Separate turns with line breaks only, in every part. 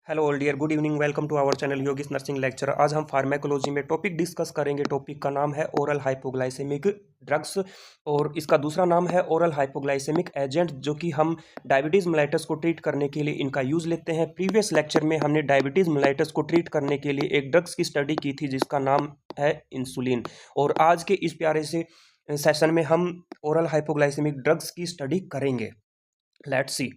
Hello all dear, good evening. Welcome to our channel Yogis nursing lecture. आज हम pharmacology में topic discuss करेंगे। Topic का नाम है ओरल हाइपोग्लाइसेमिक ड्रग्स और इसका दूसरा नाम है ओरल हाइपोग्लाइसेमिक एजेंट, जो कि हम डायबिटीज़ मेलाइटस को ट्रीट करने के लिए इनका यूज़ लेते हैं। प्रीवियस लेक्चर में हमने डायबिटीज़ मेलाइटस को ट्रीट करने के लिए एक ड्रग्स की स्टडी की थी जिसका नाम है इंसुलिन, और आज के इस प्यारे से सेशन में हम ओरल हाइपोग्लाइसेमिक ड्रग्स की स्टडी करेंगे। Let's see.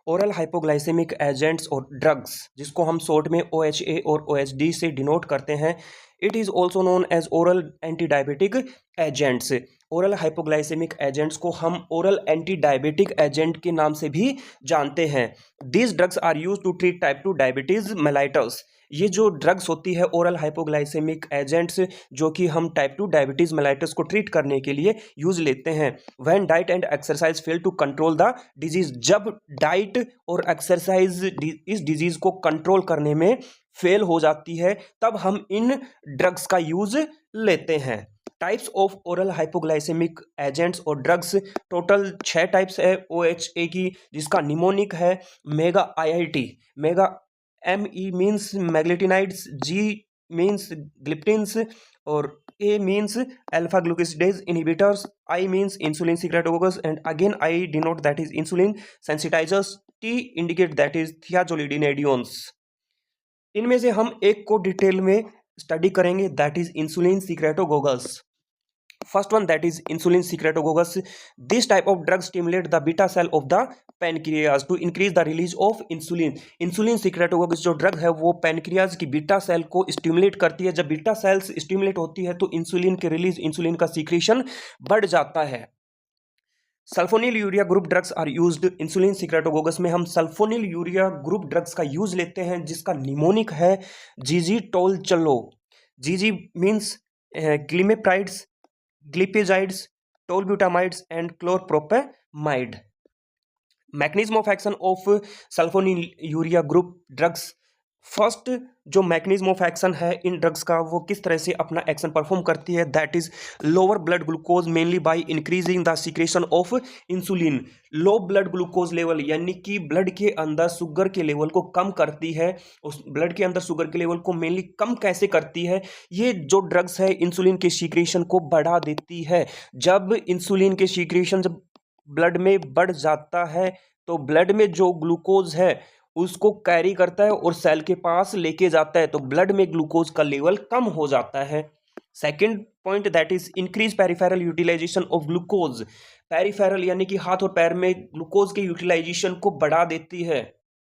Oral hypoglycemic agents और ड्रग्स, जिसको हम शॉर्ट में OHA और OHD से डिनोट करते हैं, it is also known as oral anti diabetic agents. Oral hypoglycemic agents को हम ओरल एंटी डायबिटिक एजेंट के नाम से भी जानते हैं। This drugs are use to treat type 2 diabetes mellitus. ये जो ड्रग्स होती है ओरल हाइपोग्लाइसेमिक एजेंट्स, जो कि हम टाइप 2 डायबिटीज मेलाइटस को ट्रीट करने के लिए यूज लेते हैं। When diet and exercise fail to control the disease, जब डाइट और एक्सरसाइज इस डिजीज को कंट्रोल करने में फेल हो जाती है, तब हम इन ड्रग्स का यूज लेते हैं। Types of oral hypoglycemic agents और ड्रग्स, टोटल 6 टाइप्स है OHA की, जिसका निमोनिक है mega IIT। Mega ME means meglitinides, G means gliptins, और A means alpha glucosidase inhibitors, I means insulin secretagogues, and again I denote that is insulin sensitizers, T indicate that is thiazolidinediones. इनमें से हम एक को detail में study करेंगे, that is insulin secretagogues. First one, that is insulin secretagogus. This type of drug stimulate the beta cell of the pancreas to increase the release of insulin. Insulin secretagogus जो drug है वो pancreas की beta cell को stimulate करती है। जब beta cells stimulate होती है तो इंसुलिन के रिलीज, इंसुलिन का सीक्रेशन बढ़ जाता है। Sulfonyl urea group drugs are used. Insulin secretagogues में हम सल्फोनिल यूरिया ग्रुप ड्रग्स का यूज लेते हैं, जिसका निमोनिक है जीजीटोलचलो। GG means glimepirides, glipizides, tolbutamides and chlorpropamide. Mechanism of action of sulfonyl urea group drugs. First जो मैकेनिज्म ऑफ एक्शन है इन ड्रग्स का, वो किस तरह से अपना एक्शन परफॉर्म करती है, that is lower blood glucose mainly by increasing the secretion of insulin. Low blood glucose level, यानी कि ब्लड के अंदर शुगर के लेवल को कम करती है। उस ब्लड के अंदर शुगर के लेवल को मेनली कम कैसे करती है, ये जो ड्रग्स है इंसुलिन के सीक्रेशन को बढ़ा देती है। जब इंसुलिन के सीक्रेशन जब ब्लड में बढ़ जाता है तो ब्लड में जो ग्लूकोज है उसको कैरी करता है और सेल के पास लेके जाता है, तो ब्लड में ग्लूकोज का लेवल कम हो जाता है। Second point, that is increase peripheral utilization of glucose. Peripheral यानी कि हाथ और पैर में ग्लूकोज के यूटिलाइजेशन को बढ़ा देती है।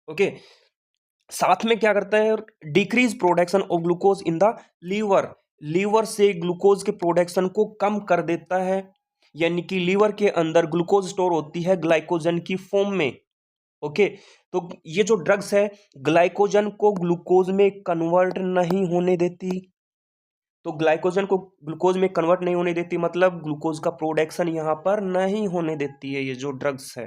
ओके, साथ में क्या करता है, decrease production of glucose in the liver. Liver से ग्लूकोज के प्रोडक्शन को कम कर देता है, यानी कि लीवर के अंदर ग्लूकोज स्टोर होती है ग्लाइकोजन की फॉर्म में। ओके, तो ये जो ड्रग्स है ग्लाइकोजन को ग्लूकोज में कन्वर्ट नहीं होने देती। तो ग्लाइकोजन को ग्लूकोज में कन्वर्ट नहीं होने देती, मतलब ग्लूकोज का प्रोडक्शन यहां पर नहीं होने देती है ये जो ड्रग्स है।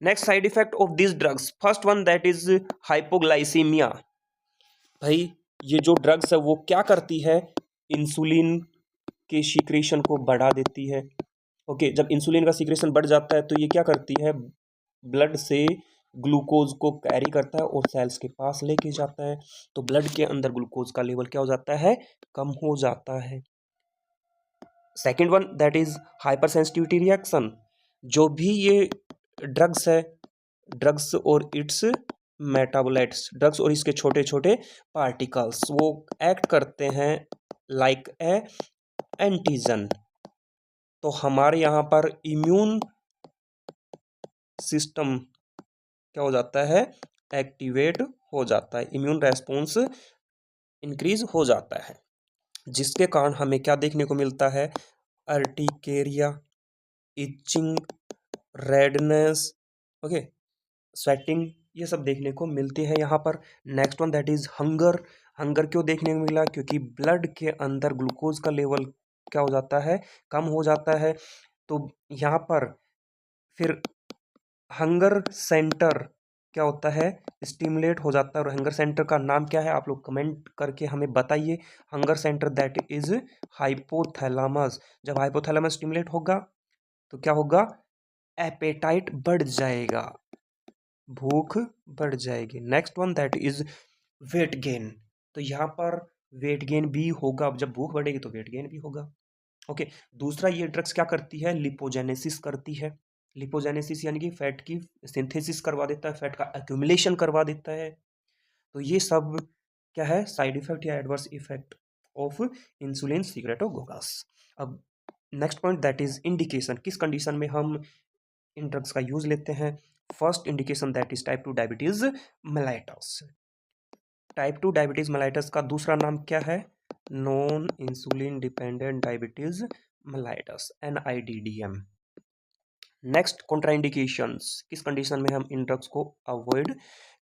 Next side effect of this drugs, first one that is hypoglycaemia. भाई ये जो ड्रग्स है वो क्या करती है, इंसुलिन के सीक्रेशन को बढ़ा देती है। ओके, जब इंसुलिन का सीक्रेशन बढ़ जाता है तो ये क्या करती है, ब्लड से ग्लूकोज को कैरी करता है और सेल्स के पास लेके जाता है, तो ब्लड के अंदर ग्लूकोज का लेवल क्या हो जाता है, कम हो जाता है। Second one that is hyper sensitivity reaction. जो भी ये ड्रग्स है, ड्रग्स और इट्स मेटाबोलाइट्स, ड्रग्स और इसके छोटे छोटे पार्टिकल्स, वो एक्ट करते हैं लाइक ए एंटीजन। तो हमारे यहाँ पर इम्यून सिस्टम क्या हो जाता है, एक्टिवेट हो जाता है, इम्यून रेस्पॉन्स इंक्रीज हो जाता है, जिसके कारण हमें क्या देखने को मिलता है, urticaria, itching, redness, okay, sweating, ये सब देखने को मिलती है यहाँ पर। Next one that is hunger. Hunger क्यों देखने को मिला, क्योंकि ब्लड के अंदर ग्लूकोज का लेवल क्या हो जाता है, कम हो जाता है। तो यहाँ पर फिर हंगर सेंटर क्या होता है, स्टिमुलेट हो जाता है। और हंगर सेंटर का नाम क्या है, आप लोग कमेंट करके हमें बताइए। Hunger centre that is hypothalamus. जब हाइपोथैलेमस स्टिमुलेट होगा तो क्या होगा, एपेटाइट बढ़ जाएगा। भूख बढ़ जाएगी। Next one that is weight gain. तो यहाँ पर वेट गेन भी होगा, जब भूख बढ़ेगी तो वेट गेन भी होगा। ओके, दूसरा ये ड्रग्स क्या करती है, लिपोजेनेसिस करती है। लिपोजेनेसिस यानी कि फैट की सिंथेसिस करवा देता है, फैट का एक्यूमुलेशन करवा देता है। तो ये सब क्या है, साइड इफेक्ट या एडवर्स इफेक्ट ऑफ इंसुलिन सिक्रेटोगोगस। अब next point that is indication, किस कंडीशन में हम इन ड्रग्स का यूज लेते हैं। First indication that is type 2 diabetes mellitus. Type 2 diabetes mellitus का दूसरा नाम क्या है, non insulin dependent diabetes mellitus, NIDDM। Next contraindications, किस कंडीशन में हम इन ड्रग्स को अवॉइड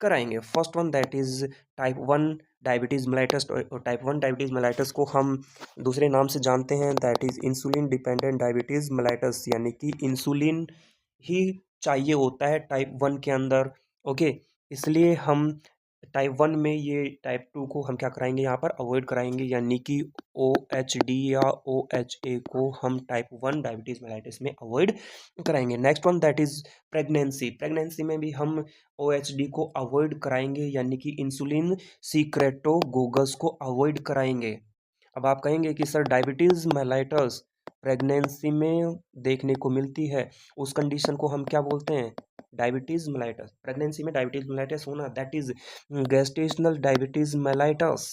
कराएंगे। First one that is type 1 diabetes mellitus. Type 1 diabetes mellitus को हम दूसरे नाम से जानते हैं that is insulin dependent diabetes mellitus, यानी कि इंसुलिन ही चाहिए होता है टाइप 1 के अंदर। ओके, इसलिए हम टाइप 1 में ये टाइप 2 को हम क्या कराएंगे, यहाँ पर अवॉइड कराएंगे, यानी कि OHD या OHA को हम टाइप 1 डायबिटीज मेलाइटिस में अवॉइड कराएंगे। Next one that is pregnancy. Pregnancy में भी हम OHD को अवॉइड कराएंगे, यानी कि इंसुलिन सिक्रेटोगोगस को अवॉइड कराएंगे। अब आप कहेंगे कि सर डायबिटीज मेलाइटस प्रेगनेंसी में देखने को मिलती है, उस कंडीशन को हम क्या बोलते हैं, डायबिटीज मेलाइटस। प्रेगनेंसी में डायबिटीज मेलाइटस होना that is gestational diabetes mellitus.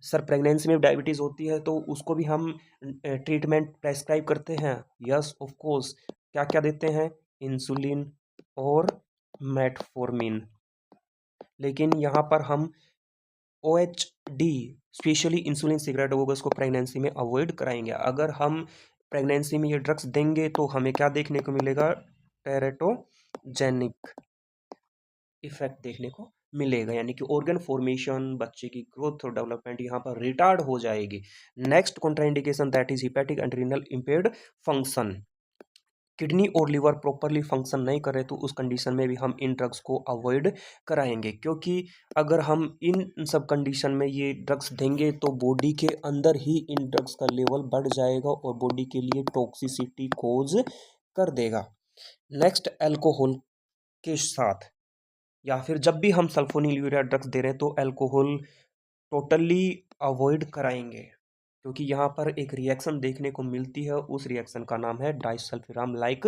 Sir pregnancy में डायबिटीज होती है तो उसको भी हम ट्रीटमेंट प्रेस्क्राइब करते हैं, यस ऑफ कोर्स। क्या क्या देते हैं, इंसुलिन और मेटफॉर्मिन। लेकिन यहाँ पर हम OHD स्पेशली इंसुलिन सिक्रेटोगोगस को प्रेगनेंसी में अवॉइड कराएंगे। अगर हम प्रेगनेंसी में ये ड्रग्स देंगे तो हमें क्या देखने को मिलेगा, टेरेटोजेनिक इफेक्ट देखने को मिलेगा, यानी कि ऑर्गन फॉर्मेशन, बच्चे की ग्रोथ और डेवलपमेंट यहाँ पर रिटार्ड हो जाएगी। Next contraindication that is hepatic and renal impaired function. Kidney और लिवर प्रॉपरली फंक्शन नहीं करे तो उस कंडीशन में भी हम इन ड्रग्स को अवॉइड कराएंगे, क्योंकि अगर हम इन सब कंडीशन में ये ड्रग्स देंगे तो बॉडी के अंदर ही इन ड्रग्स का लेवल बढ़ जाएगा और बॉडी के लिए टॉक्सिसिटी कोज कर देगा। नेक्स्ट अल्कोहल के साथ या फिर जब भी हम सल्फोनील ड्रग्स दे रहे हैं तो अल्कोहल टोटली अवॉइड कराएंगे, क्योंकि यहाँ पर एक रिएक्शन देखने को मिलती है, उस रिएक्शन का नाम है डाइसल्फिराम लाइक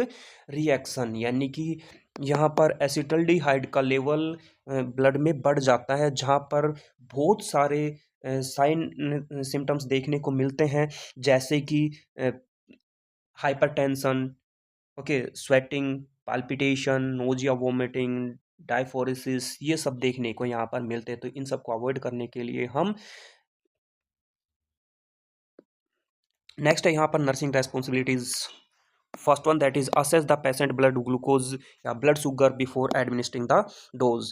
रिएक्शन, यानी कि यहाँ पर एसिटल्डिहाइड का लेवल ब्लड में बढ़ जाता है, जहाँ पर बहुत सारे साइन सिम्टम्स देखने को मिलते हैं, जैसे कि hypertension, okay, sweating, palpitation, nausea, vomiting, diaphoresis, ये सब देखने को यहाँ पर मिलते हैं। तो इन सब को अवॉइड करने के लिए हम नेक्स्ट है यहाँ पर nursing responsibilities. First one that is assess the patient blood glucose या blood sugar before administering the dose.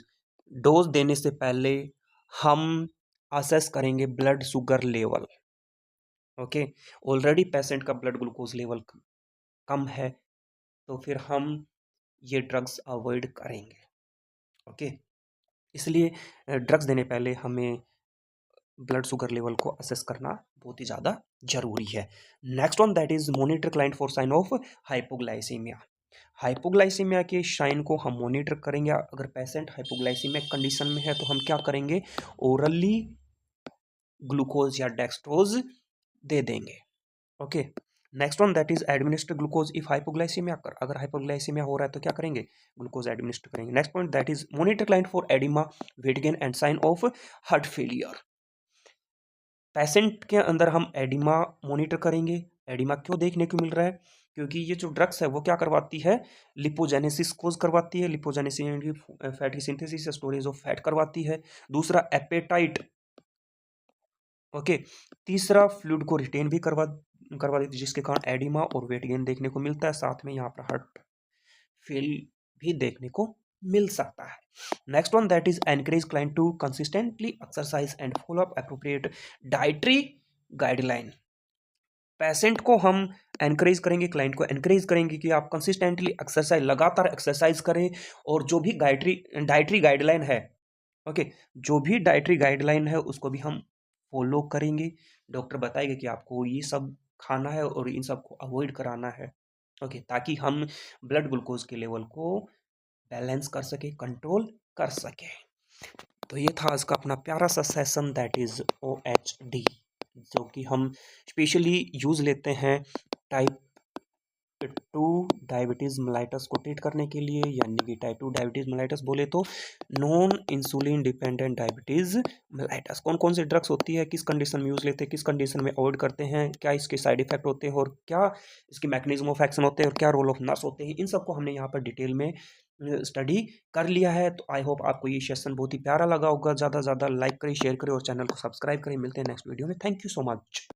Dose देने से पहले हम असेस करेंगे blood sugar level. Okay, already patient का ब्लड ग्लूकोज लेवल कम है तो फिर हम ये ड्रग्स अवॉइड करेंगे। ओके, इसलिए ड्रग्स देने पहले हमें ब्लड शुगर लेवल को असेस करना बहुत ही ज़्यादा जरूरी है। Next one that is monitor client for sign of hypoglycemia. Hypoglycemia के साइन को हम मॉनिटर करेंगे। अगर पेशेंट हाइपोग्लाइसीमिक कंडीशन में है तो हम क्या करेंगे, ओरली ग्लूकोज या डेक्सट्रोज दे देंगे। Okay, next one that is administer glucose if hypoglycemia. अगर हाइपोग्लाइसीमिया हो रहा है तो क्या करेंगे, ग्लूकोज एडमिनिस्टर करेंगे। Next point that is monitor client for edema, weight gain and sign of heart failure. Patient के अंदर हम एडिमा मॉनिटर करेंगे। एडिमा क्यों देखने को मिल रहा है, क्योंकि ये जो ड्रग्स है वो क्या करवाती है, लिपोजेनेसिस कोज करवाती है। लिपोजेनेसिस फैट की सिंथेसिस, स्टोरेज ऑफ फैट करवाती है। दूसरा एपेटाइट, ओके। तीसरा फ्लूइड को रिटेन भी करवा देती है, जिसके कारण एडिमा और वेट गेन देखने को मिलता है। साथ में यहाँ पर हार्ट फेल भी देखने को मिल सकता है। Next one that is encourage client to consistently exercise and follow up appropriate dietary guideline. Patient को हम एनकरेज करेंगे, क्लाइंट को एनकरेज करेंगे कि आप कंसिस्टेंटली एक्सरसाइज, लगातार एक्सरसाइज करें, और जो भी डाइटरी गाइडलाइन है, ओके, जो भी डाइटरी गाइडलाइन है उसको भी हम फॉलो करेंगे। डॉक्टर बताएगा कि आपको ये सब खाना है और इन सब को अवॉइड कराना है, ओके, ताकि हम ब्लड ग्लूकोज के लेवल को बैलेंस कर सके, कंट्रोल कर सके। तो ये था आज का अपना प्यारा सा सेशन, दैट इज़ OHD, जो कि हम स्पेशली यूज़ लेते हैं टाइप 2 डायबिटीज़ मेलाइटस को ट्रीट करने के लिए, यानी कि टाइप 2 डायबिटीज़ मेलाइटस बोले तो non insulin dependent diabetes mellitus. कौन कौन सी ड्रग्स होती है, किस कंडीशन में यूज़ लेते हैं, किस कंडीशन में अवॉइड करते हैं, क्या इसके साइड इफेक्ट होते हैं और क्या इसके मैकेनिज्म ऑफ एक्शन होते हैं और क्या रोल ऑफ नर्स होते हैं, इन सबको हमने यहाँ पर डिटेल में स्टडी कर लिया है। तो आई होप आपको ये सेशन बहुत ही प्यारा लगा होगा। ज़्यादा से ज़्यादा लाइक करें, शेयर करें और चैनल को सब्सक्राइब करें। मिलते हैं नेक्स्ट वीडियो में। Thank you so much.